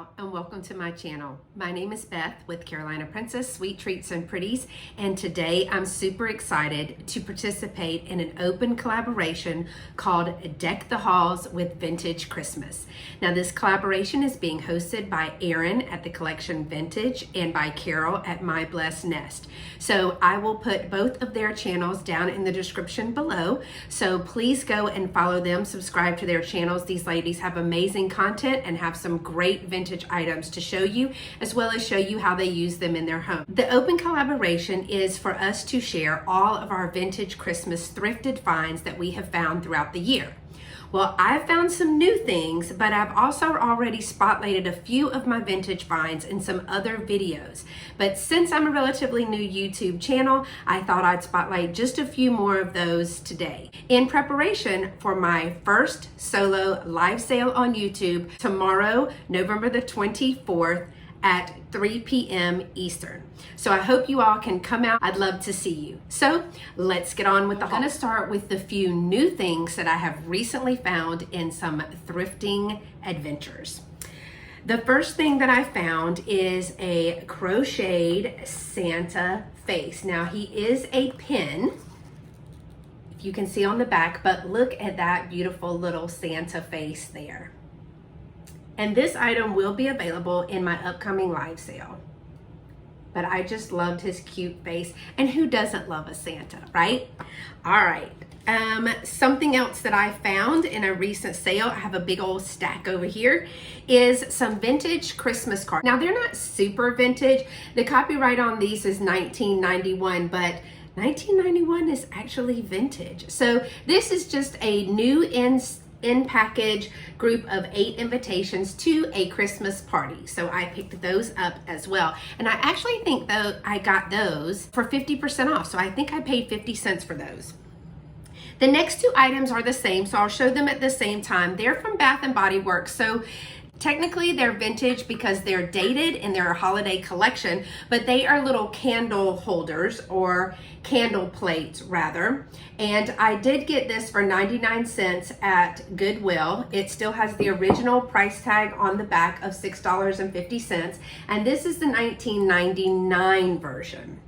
y'all, and welcome to my channel. My name is Beth with Carolina Princess Sweet Treats and Pretties, and today I'm super excited to participate in an open collaboration called Deck the Halls with Vintage Christmas. Now this collaboration is being hosted by Erin at the Collection Vintage and by Carol at My Blessed Nest. So I will put both of their channels down in the description below, so please go and follow them, subscribe to their channels. These ladies have amazing content and have some great vintage items to show you, as well as show you how they use them in their home. The open collaboration is for us to share all of our vintage Christmas thrifted finds that we have found throughout the year. Well, I've found some new things, but I've also already spotlighted a few of my vintage finds in some other videos. But since I'm a relatively new YouTube channel, I thought I'd spotlight just a few more of those today, in preparation for my first solo live sale on YouTube tomorrow, November the 24th, at 3 p.m. Eastern. So I hope you all can come out. I'd love to see you. So let's get on with the haul. I'm gonna start with the few new things that I have recently found in some thrifting adventures. The first thing that I found is a crocheted Santa face. Now he is a pin, if you can see on the back, but look at that beautiful little Santa face there. And this item will be available in my upcoming live sale. But I just loved his cute face. And who doesn't love a Santa, right? All right. Something else that I found in a recent sale, I have a big old stack over here, is some vintage Christmas cards. Now they're not super vintage. The copyright on these is 1991, but 1991 is actually vintage. So this is just a new in-package group of 8 invitations to a Christmas party. So I picked those up as well. And I actually think though I got those for 50% off. So I think I paid 50 cents for those. The next 2 items are the same, so I'll show them at the same time. They're from Bath and Body Works. So technically they're vintage because they're dated in their holiday collection, but they are little candle holders, or candle plates rather. And I did get this for 99 cents at Goodwill. It still has the original price tag on the back of $6.50. And this is the 1999 version.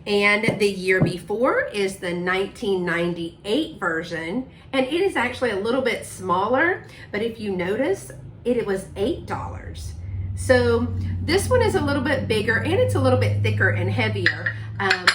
And the year before is the 1998 version. And it is actually a little bit smaller, but if you notice, it was $8. So this one is a little bit bigger and it's a little bit thicker and heavier,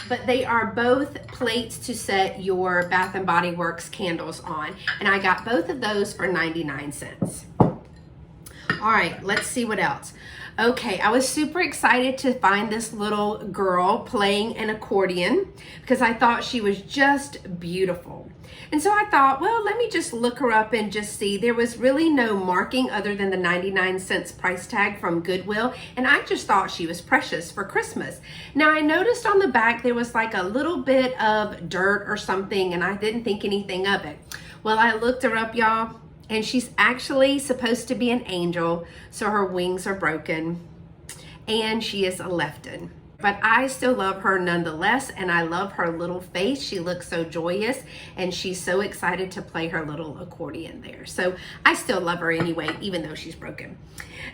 but they are both plates to set your Bath and Body Works candles on. And I got both of those for 99 cents. All right, let's see what else. Okay, I was super excited to find this little girl playing an accordion because I thought she was just beautiful. And so I thought, well, let me just look her up and just see. There was really no marking other than the 99 cents price tag from Goodwill, and I just thought she was precious for Christmas. Now I noticed on the back there was like a little bit of dirt or something, and I didn't think anything of it. Well, I looked her up, y'all, and she's actually supposed to be an angel, so her wings are broken, and she is a Lefton. But I still love her nonetheless, and I love her little face. She looks so joyous, and she's so excited to play her little accordion there. So I still love her anyway, even though she's broken.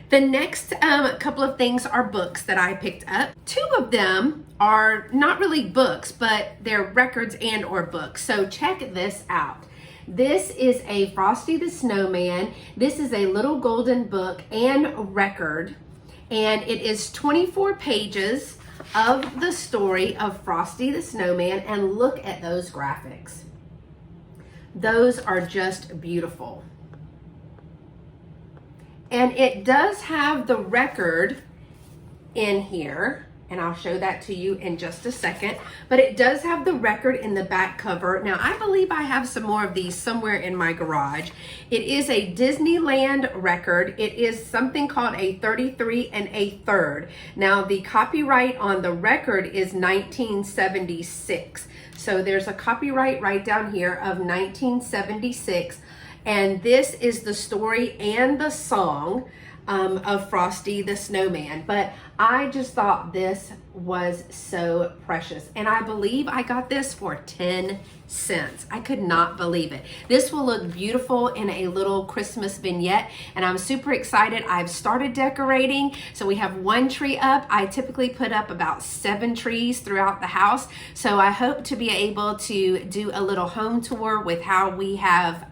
The next couple of things are books that I picked up. 2 of them are not really books, but they're records and or books. So check this out. This is a Frosty the Snowman. This is a little golden book and record, and it is 24 pages of the story of Frosty the Snowman, and look at those graphics. Those are just beautiful. And it does have the record in here, and I'll show that to you in just a second, but it does have the record in the back cover. Now I believe I have some more of these somewhere in my garage. It is a Disneyland record. It is something called a 33 1/3. Now the copyright on the record is 1976. So there's a copyright right down here of 1976. And this is the story and the song of Frosty the Snowman. But I just thought this was so precious. And I believe I got this for 10 cents. I could not believe it. This will look beautiful in a little Christmas vignette, and I'm super excited. I've started decorating. So we have one tree up. I typically put up about 7 trees throughout the house. So I hope to be able to do a little home tour with how we have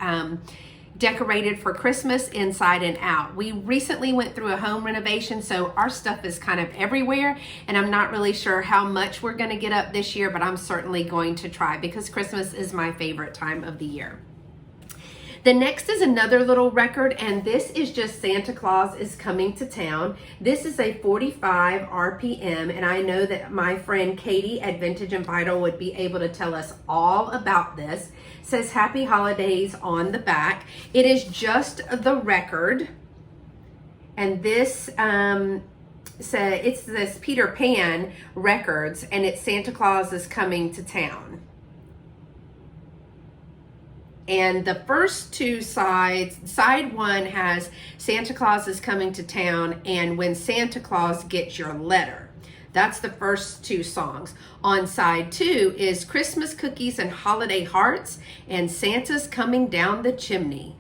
decorated for Christmas inside and out. We recently went through a home renovation, so our stuff is kind of everywhere, and I'm not really sure how much we're going to get up this year, but I'm certainly going to try because Christmas is my favorite time of the year. The next is another little record, and this is just Santa Claus is Coming to Town. This is a 45 RPM, and I know that my friend Katie at Vintage and Vital would be able to tell us all about this. It says Happy Holidays on the back. It is just the record, and this it's this Peter Pan records, and it's Santa Claus is Coming to Town. And the first two sides, side one has Santa Claus is Coming to Town and When Santa Claus Gets Your Letter. That's the first 2 songs. On side 2 is Christmas Cookies and Holiday Hearts and Santa's Coming Down the Chimney.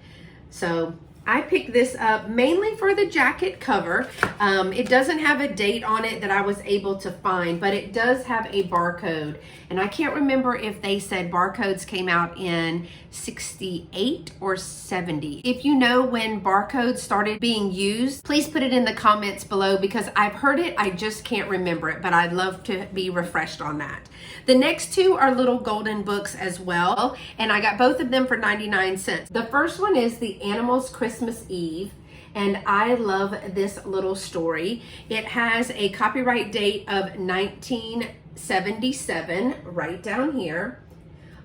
So I picked this up mainly for the jacket cover. It doesn't have a date on it that I was able to find, but it does have a barcode. And I can't remember if they said barcodes came out in 68 or 70. If you know when barcodes started being used, please put it in the comments below because I've heard it, I just can't remember it, but I'd love to be refreshed on that. The next 2 are little golden books as well, and I got both of them for 99 cents. The first one is The Animals Christmas Eve, and I love this little story. It has a copyright date of 1977 right down here,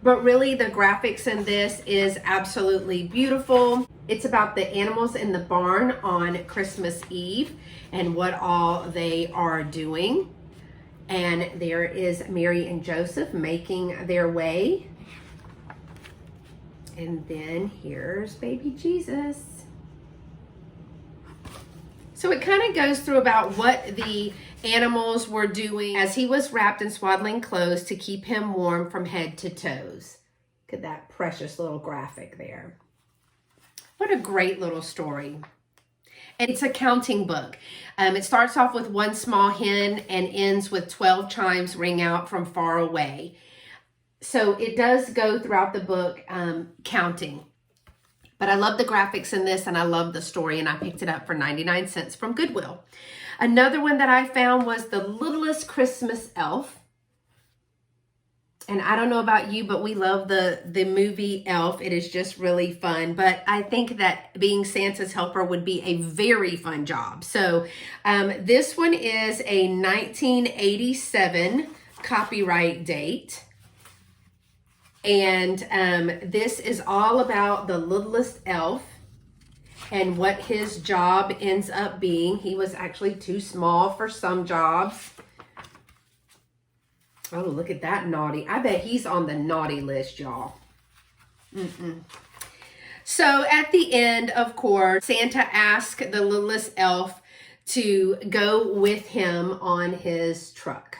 but really the graphics in this is absolutely beautiful. It's about the animals in the barn on Christmas Eve and what all they are doing. And there is Mary and Joseph making their way. And then here's baby Jesus. So it kind of goes through about what the animals were doing as he was wrapped in swaddling clothes to keep him warm from head to toes. Look at that precious little graphic there. What a great little story. And it's a counting book. It starts off with one small hen and ends with 12 chimes ring out from far away. So it does go throughout the book counting. But I love the graphics in this and I love the story, and I picked it up for 99 cents from Goodwill. Another one that I found was The Littlest Christmas Elf. And I don't know about you, but we love the movie Elf. It is just really fun. But I think that being Santa's helper would be a very fun job. So this one is a 1987 copyright date. And this is all about the littlest elf and what his job ends up being. He was actually too small for some jobs. Oh, look at that naughty. I bet he's on the naughty list, y'all. So at the end, of course, Santa asked the littlest elf to go with him on his truck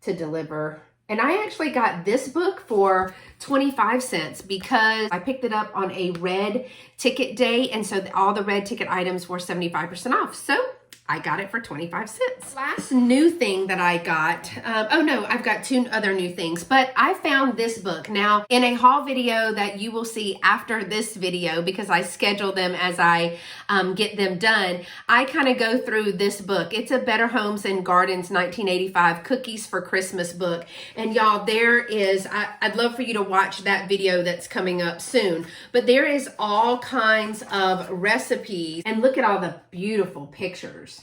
to deliver. And I actually got this book for 25 cents because I picked it up on a red ticket day. And so all the red ticket items were 75% off. So I got it for 25 cents. Last new thing that I got, oh no, I've got 2 other new things, but I found this book. Now, in a haul video that you will see after this video, because I schedule them as I get them done, I kind of go through this book. It's a Better Homes and Gardens 1985 Cookies for Christmas book. And y'all, there is, I'd love for you to watch that video that's coming up soon, but there is all kinds of recipes, and look at all the beautiful pictures.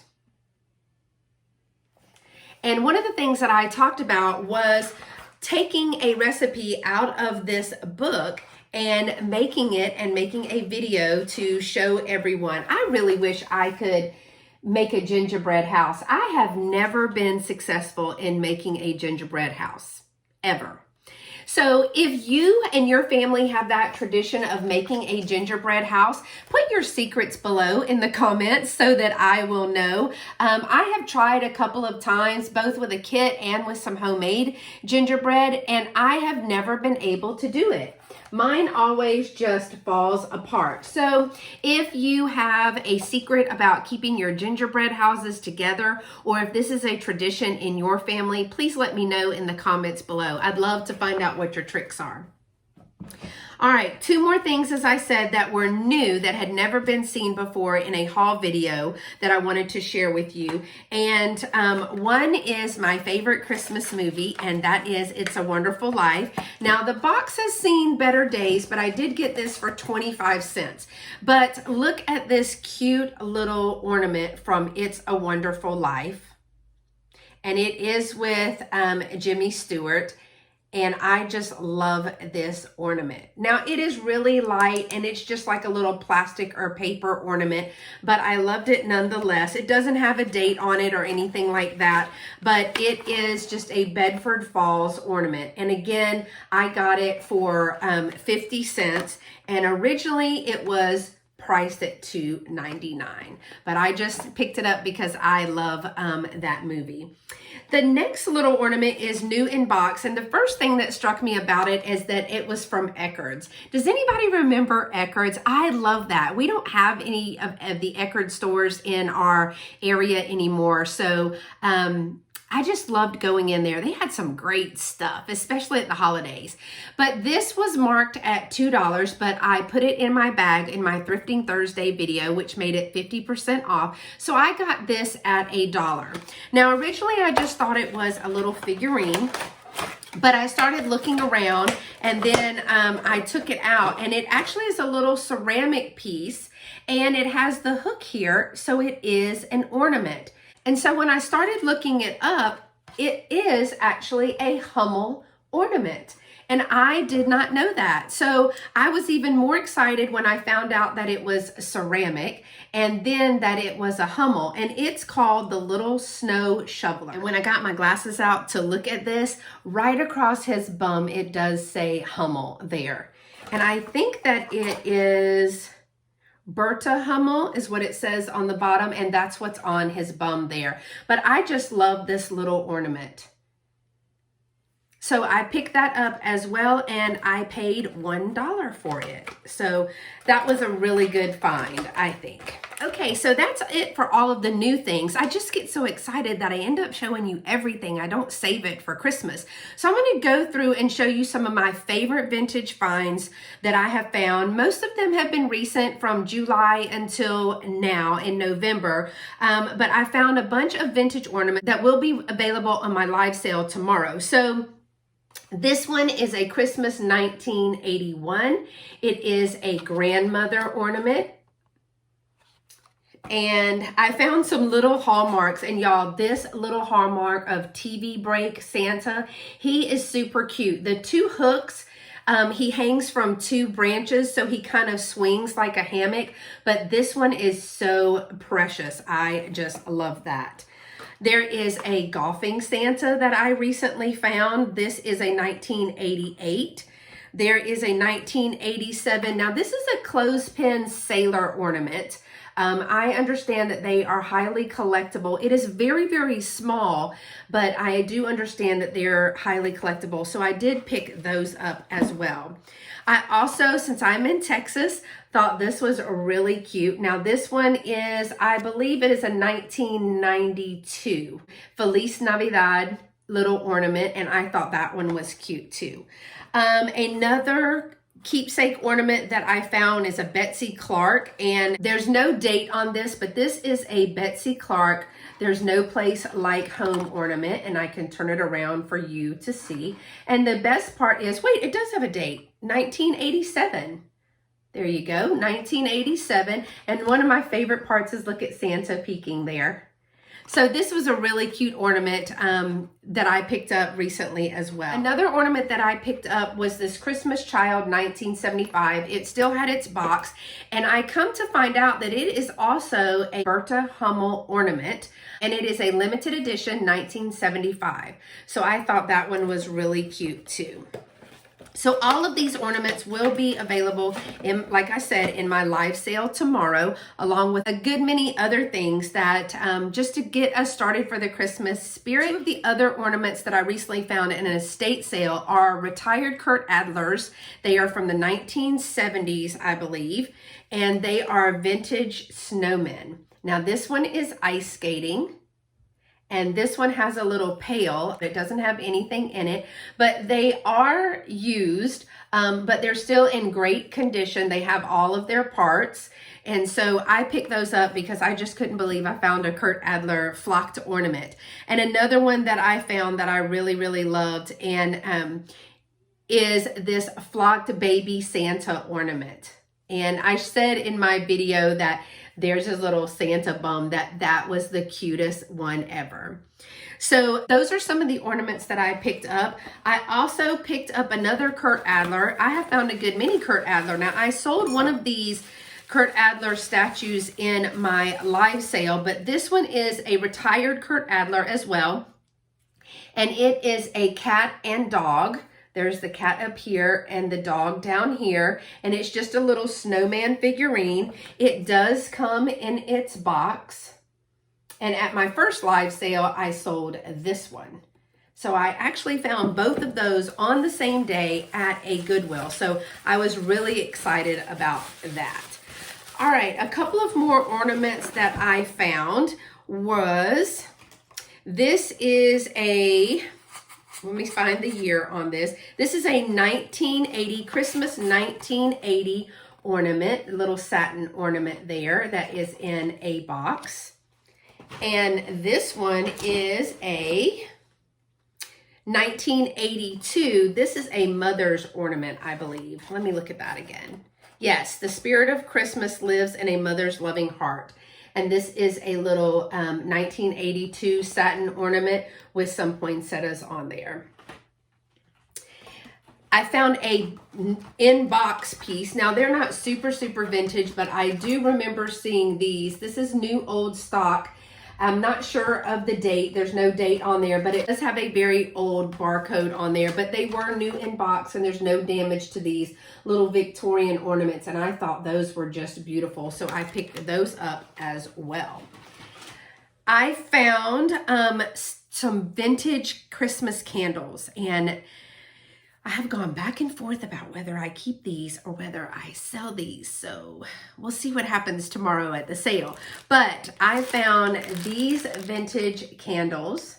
And one of the things that I talked about was taking a recipe out of this book and making it and making a video to show everyone. I really wish I could make a gingerbread house. I have never been successful in making a gingerbread house, ever. So if you and your family have that tradition of making a gingerbread house, put your secrets below in the comments so that I will know. I have tried a couple of times, both with a kit and with some homemade gingerbread, and I have never been able to do it. Mine always just falls apart. So if you have a secret about keeping your gingerbread houses together, or if this is a tradition in your family, please let me know in the comments below. I'd love to find out what your tricks are. All right, 2 more things, as I said, that were new, that had never been seen before in a haul video that I wanted to share with you. And one is my favorite Christmas movie, and that is It's a Wonderful Life. Now, the box has seen better days, but I did get this for 25 cents. But look at this cute little ornament from It's a Wonderful Life. And it is with Jimmy Stewart. And I just love this ornament. Now, it is really light and it's just like a little plastic or paper ornament, but I loved it nonetheless. It doesn't have a date on it or anything like that, but it is just a Bedford Falls ornament. And again, I got it for 50 cents. And originally it was priced at $2.99, but I just picked it up because I love that movie. The next little ornament is new in box, and the first thing that struck me about it is that it was from Eckerd's. Does anybody remember Eckerd's? I love that. We don't have any of the Eckerd stores in our area anymore, so I just loved going in there. They had some great stuff, especially at the holidays. But this was marked at $2, but I put it in my bag in my Thrifting Thursday video, which made it 50% off. So I got this at $1. Now, originally I just thought it was a little figurine, but I started looking around and then I took it out, and it actually is a little ceramic piece, and it has the hook here, so it is an ornament. And so when I started looking it up, it is actually a Hummel ornament. And I did not know that. So I was even more excited when I found out that it was ceramic and then that it was a Hummel. And it's called the Little Snow Shoveler. And when I got my glasses out to look at this, right across his bum, it does say Hummel there. And I think that it is Bertha Hummel is what it says on the bottom, and that's what's on his bum there. But I just love this little ornament. So I picked that up as well, and I paid $1 for it. So that was a really good find, I think. Okay, so that's it for all of the new things. I just get so excited that I end up showing you everything. I don't save it for Christmas. So I'm going to go through and show you some of my favorite vintage finds that I have found. Most of them have been recent, from July until now in November. But I found a bunch of vintage ornaments that will be available on my live sale tomorrow. So this one is a Christmas 1981. It is a grandmother ornament. And I found some little hallmarks, and y'all, this little hallmark of TV break Santa, he is super cute. The 2 hooks, he hangs from 2 branches, so he kind of swings like a hammock, but this one is so precious. I just love that. There is a golfing Santa that I recently found. This is a 1988. There is a 1987. Now, this is a clothespin sailor ornament. I understand that they are highly collectible. It is very, very small, but I do understand that they're highly collectible. So I did pick those up as well. I also, since I'm in Texas, thought this was really cute. Now this one is, I believe it is a 1992 Feliz Navidad little ornament, and I thought that one was cute too. Another keepsake ornament that I found is a Betsy Clark, and there's no date on this, but this is a Betsy Clark There's No Place Like Home ornament, and I can turn it around for you to see. And the best part is, wait, it does have a date, 1987. There you go, 1987. And one of my favorite parts is, look at Santa peeking there. So this was a really cute ornament that I picked up recently as well. Another ornament that I picked up was this Christmas Child 1975. It still had its box, and I come to find out that it is also a Bertha Hummel ornament, and it is a limited edition 1975. So I thought that one was really cute too. So all of these ornaments will be available in, like I said, in my live sale tomorrow, along with a good many other things that just to get us started for the Christmas spirit. Two of the other ornaments that I recently found in an estate sale are retired Kurt Adlers. They are from the 1970s, I believe, and they are vintage snowmen. Now this one is ice skating. And this one has a little pail. It doesn't have anything in it, but they are used, but they're still in great condition. They have all of their parts. And so I picked those up because I just couldn't believe I found a Kurt Adler flocked ornament. And another one that I found that I really, really loved and is this flocked baby Santa ornament. And I said in my video that there's a little Santa bum that was the cutest one ever. So those are some of the ornaments that I picked up. I also picked up another Kurt Adler. I have found a good many Kurt Adler. Now I sold one of these Kurt Adler statues in my live sale, but this one is a retired Kurt Adler as well. And it is a cat and dog. There's the cat up here and the dog down here, and it's just a little snowman figurine. It does come in its box, and at my first live sale, I sold this one. So I actually found both of those on the same day at a Goodwill, so I was really excited about that. All right, a couple of more ornaments that I found was, this is a, let me find the year on this. This is a 1980, Christmas 1980 ornament, little satin ornament there that is in a box. And this one is a 1982. This is a mother's ornament, I believe. Let me look at that again. Yes, the spirit of Christmas lives in a mother's loving heart. And this is a little 1982 satin ornament with some poinsettias on there. I found a in-box piece. Now they're not super vintage, but I do remember seeing these. This is new old stock. I'm not sure of the date. There's no date on there, but it does have a very old barcode on there. But they were new in box, and there's no damage to these little Victorian ornaments. And I thought those were just beautiful, so I picked those up as well. I found some vintage Christmas candles, and I have gone back and forth about whether I keep these or whether I sell these. So we'll see what happens tomorrow at the sale. But I found these vintage candles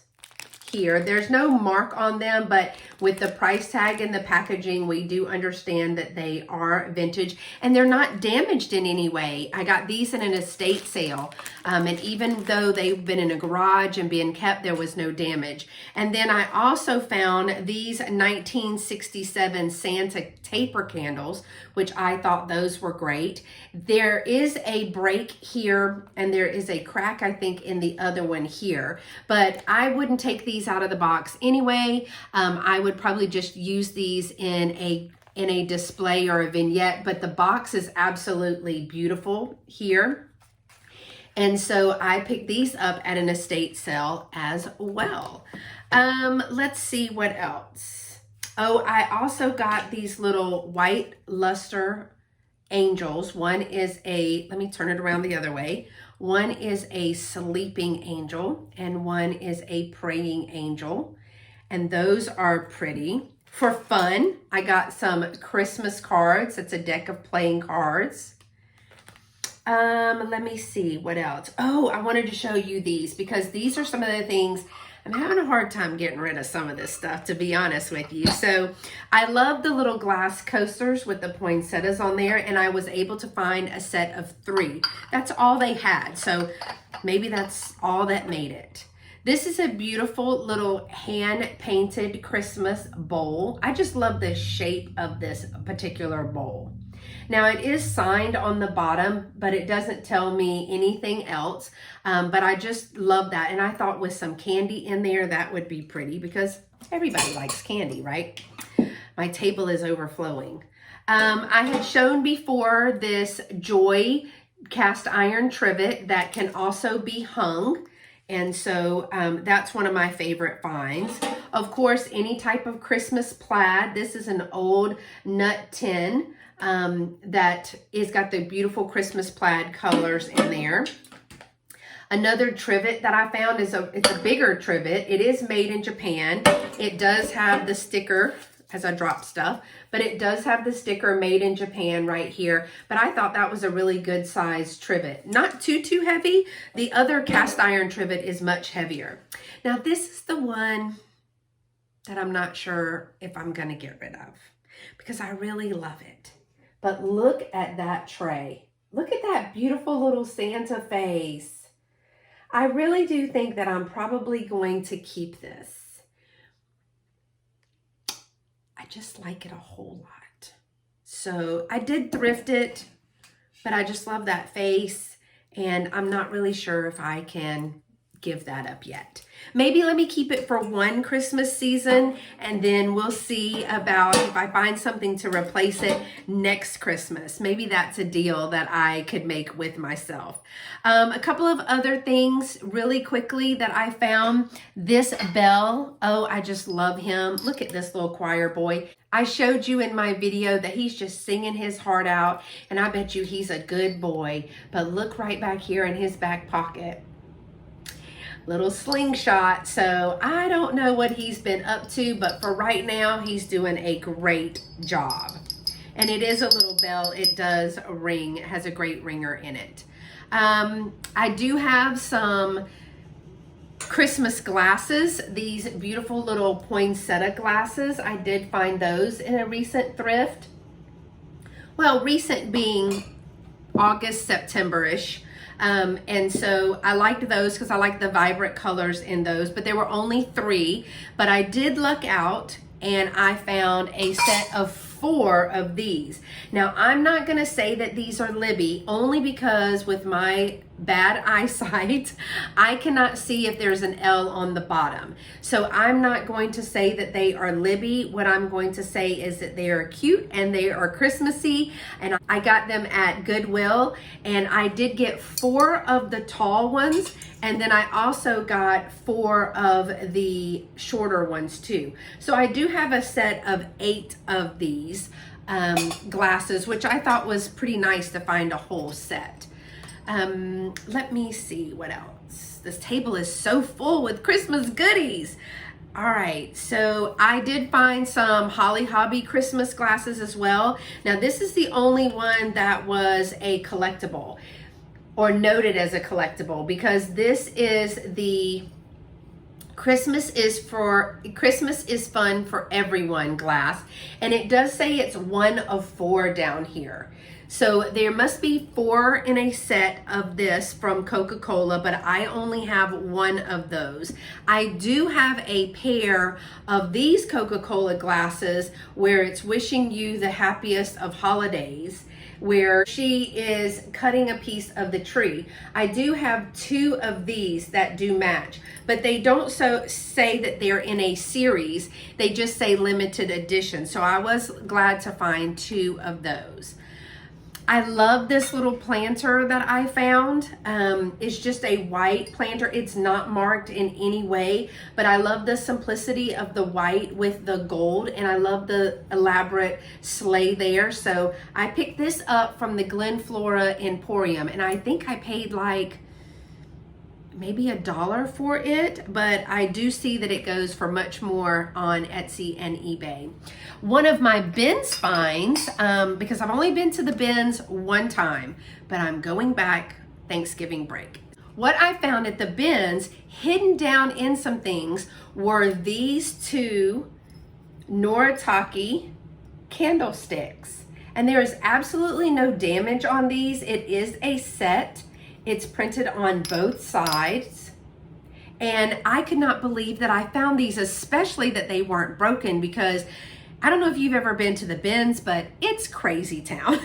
here. There's no mark on them, but with the price tag and the packaging, we do understand that they are vintage and they're not damaged in any way. I got these in an estate sale, and even though they've been in a garage and being kept, there was no damage. And then I also found these 1967 Santa taper candles, which I thought those were great. There is a break here and there is a crack, I think, in the other one here, but I wouldn't take these out of the box anyway. I would probably just use these in a display or a vignette, but the box is absolutely beautiful here. And so I picked these up at an estate sale as well. Let's see what else. Oh, I also got these little white luster angels. One is a, let me turn it around the other way. One is a sleeping angel and one is a praying angel. And those are pretty. For fun, I got some Christmas cards. It's a deck of playing cards. Let me see what else. Oh, I wanted to show you these because these are some of the things. I'm having a hard time getting rid of some of this stuff, to be honest with you. So I love the little glass coasters with the poinsettias on there, and I was able to find a set of 3. That's all they had, so maybe that's all that made it. This is a beautiful little hand-painted Christmas bowl. I just love the shape of this particular bowl. Now it is signed on the bottom, but it doesn't tell me anything else. But I just love that. And I thought with some candy in there, that would be pretty because everybody likes candy, right? My table is overflowing. I had shown before this Joy cast iron trivet that can also be hung. And so that's one of my favorite finds. Of course, any type of Christmas plaid. This is an old nut tin that is got the beautiful Christmas plaid colors in there. Another trivet that I found is it's a bigger trivet. It is made in Japan. It does have the sticker, as I drop stuff, but it does have the sticker made in Japan right here. But I thought that was a really good size trivet. Not too heavy. The other cast iron trivet is much heavier. Now this is the one that I'm not sure if I'm gonna get rid of because I really love it. But look at that tray. Look at that beautiful little Santa face. I really do think that I'm probably going to keep this. I just like it a whole lot. So I did thrift it, but I just love that face, and I'm not really sure if I can give that up yet. Maybe let me keep it for one Christmas season, and then we'll see about if I find something to replace it next Christmas. Maybe that's a deal that I could make with myself. A couple of other things really quickly that I found. This bell, oh, I just love him. Look at this little choir boy. I showed you in my video that he's just singing his heart out, and I bet you he's a good boy. But look right back here in his back pocket. Little slingshot. So I don't know what he's been up to, but for right now, he's doing a great job. And it is a little bell. It does ring. It has a great ringer in it. I do have some Christmas glasses, these beautiful little poinsettia glasses. I did find those in a recent thrift. Well, recent being August, September-ish. And so I liked those because I like the vibrant colors in those, but there were only 3. But I did luck out and I found a set of 4 of these. Now, I'm not going to say that these are Libby, only because with my bad eyesight, I cannot see if there's an L on the bottom. So I'm not going to say that they are Libby. What I'm going to say is that they are cute and they are Christmassy, and I got them at Goodwill, and I did get 4 of the tall ones, and then I also got 4 of the shorter ones too. So I do have a set of 8 of these glasses, which I thought was pretty nice to find a whole set. Let me see what else. This table is so full with Christmas goodies. All right, so I did find some Holly Hobby Christmas glasses as well. Now this is the only one that was a collectible or noted as a collectible, because this is the Christmas is fun for everyone glass, and it does say it's 1 of 4 down here. So there must be 4 in a set of this from Coca-Cola, but I only have 1 of those. I do have a pair of these Coca-Cola glasses where it's wishing you the happiest of holidays, where she is cutting a piece of the tree. I do have 2 of these that do match, but they don't say that they're in a series. They just say limited edition. So I was glad to find 2 of those. I love this little planter that I found. It's just a white planter. It's not marked in any way, but I love the simplicity of the white with the gold, and I love the elaborate sleigh there. So I picked this up from the Glen Flora Emporium, and I think I paid like maybe $1 for it, but I do see that it goes for much more on Etsy and eBay. One of my bins finds, because I've only been to the bins 1 time, but I'm going back Thanksgiving break. What I found at the bins, hidden down in some things, were these 2 Noritake candlesticks. And there is absolutely no damage on these. It is a set. It's printed on both sides. And I could not believe that I found these, especially that they weren't broken, because I don't know if you've ever been to the bins, but it's crazy town.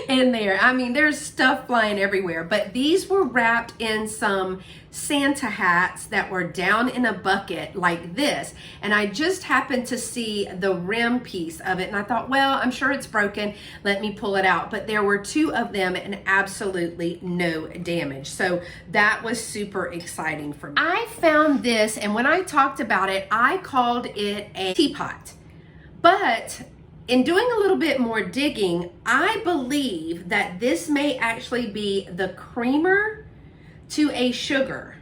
in there. I mean, there's stuff flying everywhere, but these were wrapped in some Santa hats that were down in a bucket like this. And I just happened to see the rim piece of it. And I thought, well, I'm sure it's broken. Let me pull it out. But there were two of them and absolutely no damage. So that was super exciting for me. I found this, and when I talked about it, I called it a teapot. But in doing a little bit more digging, I believe that this may actually be the creamer to a sugar.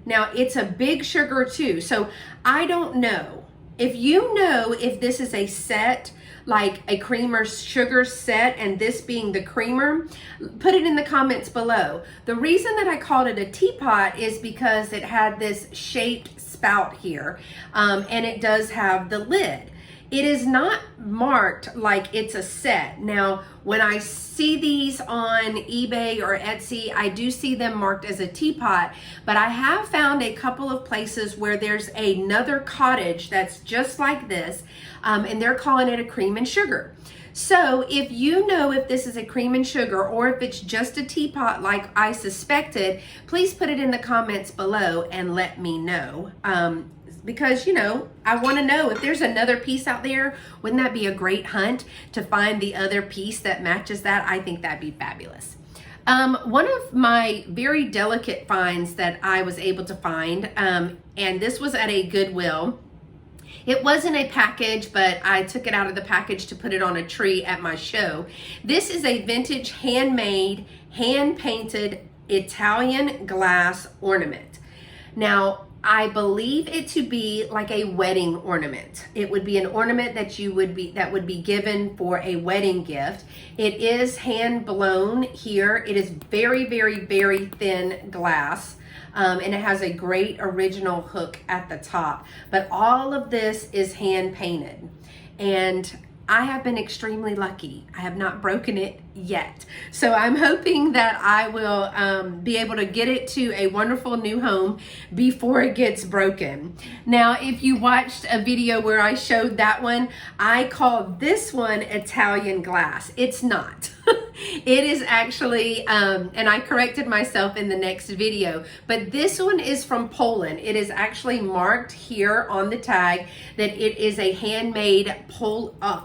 Now, it's a big sugar too, so I don't know. If you know if this is a set, like a creamer sugar set, and this being the creamer, put it in the comments below. The reason that I called it a teapot is because it had this shaped spout here, and it does have the lid. It is not marked like it's a set. Now, when I see these on eBay or Etsy, I do see them marked as a teapot, but I have found a couple of places where there's another cottage that's just like this, and they're calling it a cream and sugar. So if you know if this is a cream and sugar or if it's just a teapot like I suspected, please put it in the comments below and let me know. Because, you know, I want to know if there's another piece out there. Wouldn't that be a great hunt to find the other piece that matches that? I think that'd be fabulous. One of my very delicate finds that I was able to find, and this was at a Goodwill. It wasn't a package, but I took it out of the package to put it on a tree at my show. This is a vintage, handmade, hand-painted Italian glass ornament. Now, I believe it to be like a wedding ornament. It would be an ornament that would be given for a wedding gift. It is hand blown here. It is very, very, very thin glass. And it has a great original hook at the top. But all of this is hand painted. And I have been extremely lucky. I have not broken it yet. So I'm hoping that I will be able to get it to a wonderful new home before it gets broken. Now, if you watched a video where I showed that one, I called this one Italian glass. It's not. It is actually, and I corrected myself in the next video, but this one is from Poland. It is actually marked here on the tag that it is a handmade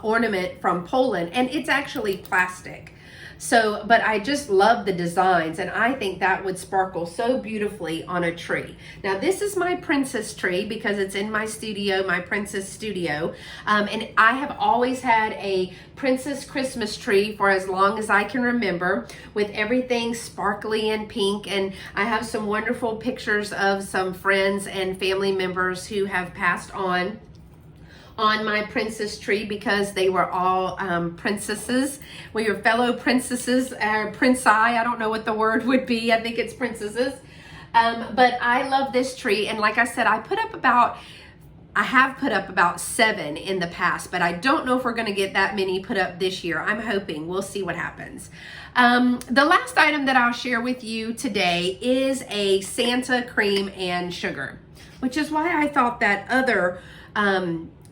ornament from Poland, and it's actually plastic. So, but I just love the designs, and I think that would sparkle so beautifully on a tree. Now, this is my princess tree because it's in my studio, my princess studio. And I have always had a princess Christmas tree for as long as I can remember, with everything sparkly and pink. And I have some wonderful pictures of some friends and family members who have passed on my princess tree because they were all princesses. We were fellow princesses, prince I don't know what the word would be. I think it's princesses. But I love this tree. And like I said, I have put up about 7 in the past, but I don't know if we're going to get that many put up this year. I'm hoping. We'll see what happens. The last item that I'll share with you today is a Santa cream and sugar, which is why I thought that other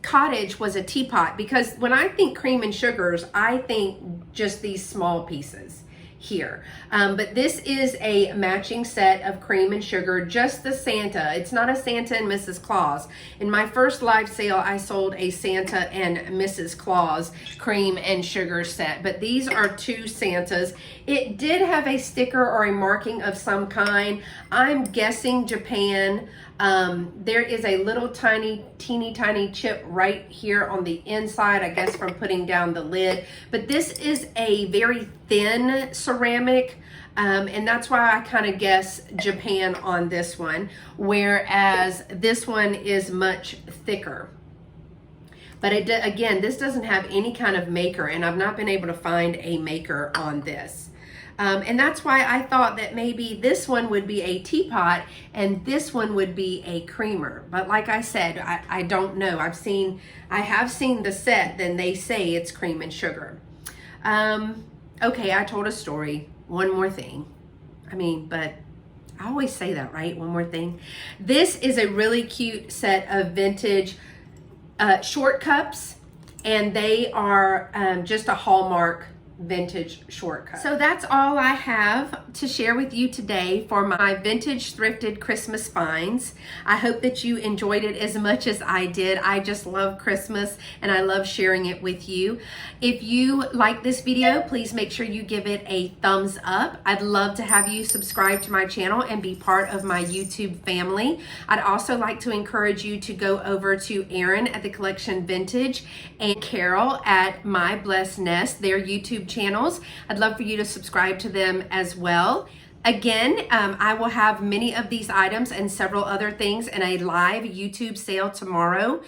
cottage was a teapot, because when I think cream and sugars, I think just these small pieces here. But this is a matching set of cream and sugar, just the Santa. It's not a Santa and Mrs. Claus. In my first live sale, I sold a Santa and Mrs. Claus cream and sugar set, but these are 2 Santas. It did have a sticker or a marking of some kind. I'm guessing Japan. There is a little teeny tiny chip right here on the inside, I guess from putting down the lid. But this is a very thin ceramic, and that's why I kind of guess Japan on this one, whereas this one is much thicker. But again, this doesn't have any kind of maker, and I've not been able to find a maker on this. And that's why I thought that maybe this one would be a teapot and this one would be a creamer. But like I said, I don't know. I have seen the set, then they say it's cream and sugar. Okay, I told a story. One more thing. But I always say that, right? One more thing. This is a really cute set of vintage short cups, and they are just a Hallmark vintage shortcut. So that's all I have to share with you today for my vintage thrifted Christmas finds. I hope that you enjoyed it as much as I did. I just love Christmas and I love sharing it with you. If you like this video, please make sure you give it a thumbs up. I'd love to have you subscribe to my channel and be part of my YouTube family. I'd also like to encourage you to go over to Erin at The Collection Vintage and Carol at My Blessed Nest, their YouTube channels. I'd love for you to subscribe to them as well. Again, I will have many of these items and several other things in a live YouTube sale tomorrow,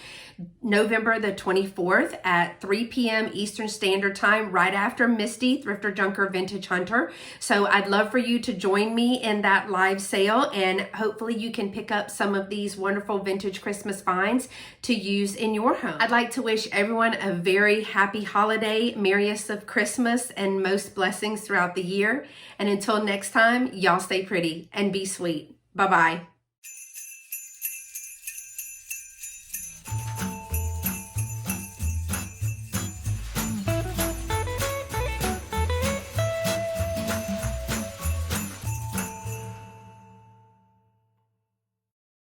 November the 24th at 3 p.m. Eastern Standard Time, right after Misty, Thrifter Junker Vintage Hunter. So I'd love for you to join me in that live sale, and hopefully you can pick up some of these wonderful vintage Christmas finds to use in your home. I'd like to wish everyone a very happy holiday, merriest of Christmas, and most blessings throughout the year. And until next time, y'all stay pretty and be sweet. Bye-bye.